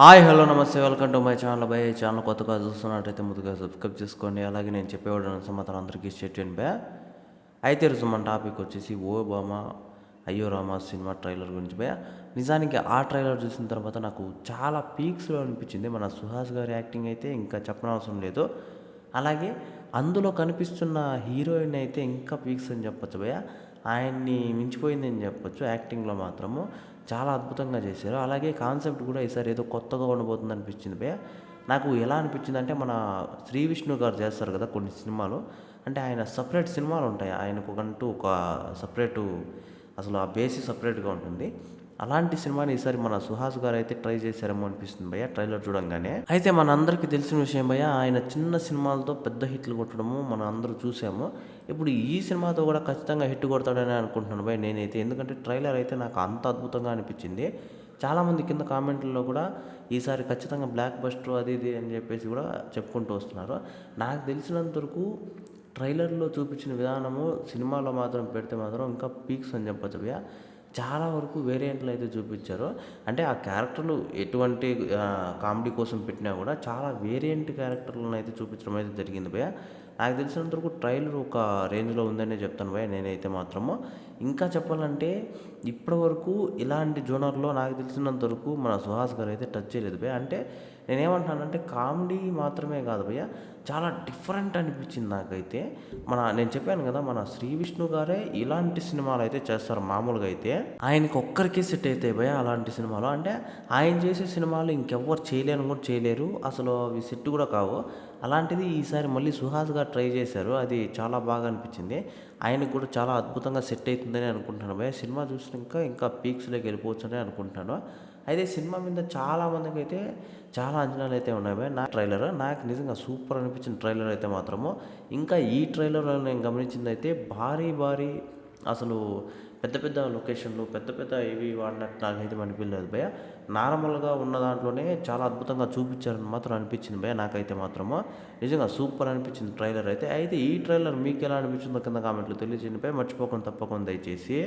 Hi hello నమస్తే welcome to my channel by channel కొత్తగా చూస్తున్నట్టయితే ముందుగా సబ్స్క్రైబ్ చేసుకోండి. అలాగే నేను చెప్పేవాడు సమాధానం అందరికీ షేర్ చేయండి బే. అయితే ఈరోజు మన టాపిక్ వచ్చేసి ఓ బామా అయ్యో రామా సినిమా ట్రైలర్ గురించి బే. నిజానికి ఆ ట్రైలర్ చూసిన తర్వాత నాకు చాలా పీక్స్లో అనిపించింది. మన సుహాస్ గారి యాక్టింగ్ అయితే ఇంకా చెప్పనవసరం లేదు. అలాగే అందులో కనిపిస్తున్న హీరోయిన్ అయితే ఇంకా పీక్స్ అని చెప్పొచ్చు భయ్య. ఆయన్ని మించిపోయింది అని చెప్పొచ్చు. యాక్టింగ్లో మాత్రము చాలా అద్భుతంగా చేశారు. అలాగే కాన్సెప్ట్ కూడా ఈసారి ఏదో కొత్తగా ఉండబోతుంది అనిపించింది భయ్య. నాకు ఎలా అనిపించింది అంటే మన శ్రీ విష్ణు గారు చేస్తారు కదా కొన్ని సినిమాలు, అంటే ఆయన సపరేట్ సినిమాలు ఉంటాయి, ఆయనకు ఒక సపరేటు, అసలు ఆ బేసిస్ సపరేట్గా ఉంటుంది. అలాంటి సినిమాని ఈసారి మన సుహాస్ గారు అయితే ట్రై చేశారేమో అనిపిస్తుంది భయ్య ట్రైలర్ చూడంగానే. అయితే మన అందరికీ తెలిసిన విషయం భయ్య, ఆయన చిన్న సినిమాలతో పెద్ద హిట్లు కొట్టడము మనం అందరూ చూసాము. ఇప్పుడు ఈ సినిమాతో కూడా ఖచ్చితంగా హిట్ కొడతాడని అనుకుంటున్నాను భయ్య నేనైతే. ఎందుకంటే ట్రైలర్ అయితే నాకు అంత అద్భుతంగా అనిపించింది. చాలామంది కింద కామెంట్లలో కూడా ఈసారి ఖచ్చితంగా బ్లాక్ బస్టర్ అది ఇది అని చెప్పేసి కూడా చెప్పుకుంటూ వస్తున్నారు. నాకు తెలిసినంత వరకు ట్రైలర్లో చూపించిన విధానము సినిమాలో మాత్రం పెడితే మాత్రం ఇంకా పీక్స్ అని చెప్పచ్చు భయ్య. చాలా వరకు వేరియంట్లు అయితే చూపించారు. అంటే ఆ క్యారెక్టర్లు ఎటువంటి కామెడీ కోసం పెట్టినా కూడా చాలా వేరియంట్ క్యారెక్టర్లను అయితే చూపించడం అయితే జరిగింది భయ్య. నాకు తెలిసినంత వరకు ట్రైలర్ ఒక రేంజ్లో ఉందనే చెప్తాను భయ్య నేనైతే మాత్రము. ఇంకా చెప్పాలంటే ఇప్పటివరకు ఇలాంటి జోనర్లో నాకు తెలిసినంత వరకు మన సుహాస్ గారు అయితే టచ్ చేయలేదు భయ్య. అంటే నేనేమంటానంటే కామెడీ మాత్రమే కాదు భయ్య, చాలా డిఫరెంట్ అనిపించింది నాకైతే. నేను చెప్పాను కదా మన శ్రీ విష్ణు గారే ఇలాంటి సినిమాలు అయితే చేస్తారు మామూలుగా అయితే. ఆయనకి ఒక్కరికే సెట్ అవుతాయి భయ్య అలాంటి సినిమాలు. అంటే ఆయన చేసే సినిమాలు ఇంకెవ్వరు చేయలేని కూడా చేయలేరు, అసలు అవి సెట్ కూడా కావు. అలాంటిది ఈసారి మళ్ళీ సుహాస్ గారు ట్రై చేశారు, అది చాలా బాగా అనిపించింది. ఆయనకు కూడా చాలా అద్భుతంగా సెట్ అవుతుందని అనుకుంటున్నాను భయ్య. సినిమా చూసినాక ఇంకా పీక్స్లోకి వెళ్ళిపోవచ్చు అని అనుకుంటున్నాను. అయితే సినిమా మీద చాలామందికి అయితే చాలా అంచనాలు అయితే ఉన్నాయి భయ్య. నా ట్రైలర్ నాకు నిజంగా సూపర్ అనిపించిన ట్రైలర్ అయితే మాత్రము. ఇంకా ఈ ట్రైలర్లో నేను గమనించింది అయితే భారీ అసలు పెద్ద పెద్ద లొకేషన్లు పెద్ద పెద్ద ఇవి వాడినట్టు నాకైతే అనిపించలేదు భయ్య. నార్మల్గా ఉన్న దాంట్లోనే చాలా అద్భుతంగా చూపించారని మాత్రం అనిపించింది భయ్య నాకైతే మాత్రము. నిజంగా సూపర్ అనిపించింది ట్రైలర్ అయితే. అయితే ఈ ట్రైలర్ మీకు ఎలా అనిపించిందో కింద కామెంట్లో తెలియజేయండి భయ్య. మర్చిపోకుండా తప్పకుండా దయచేసి.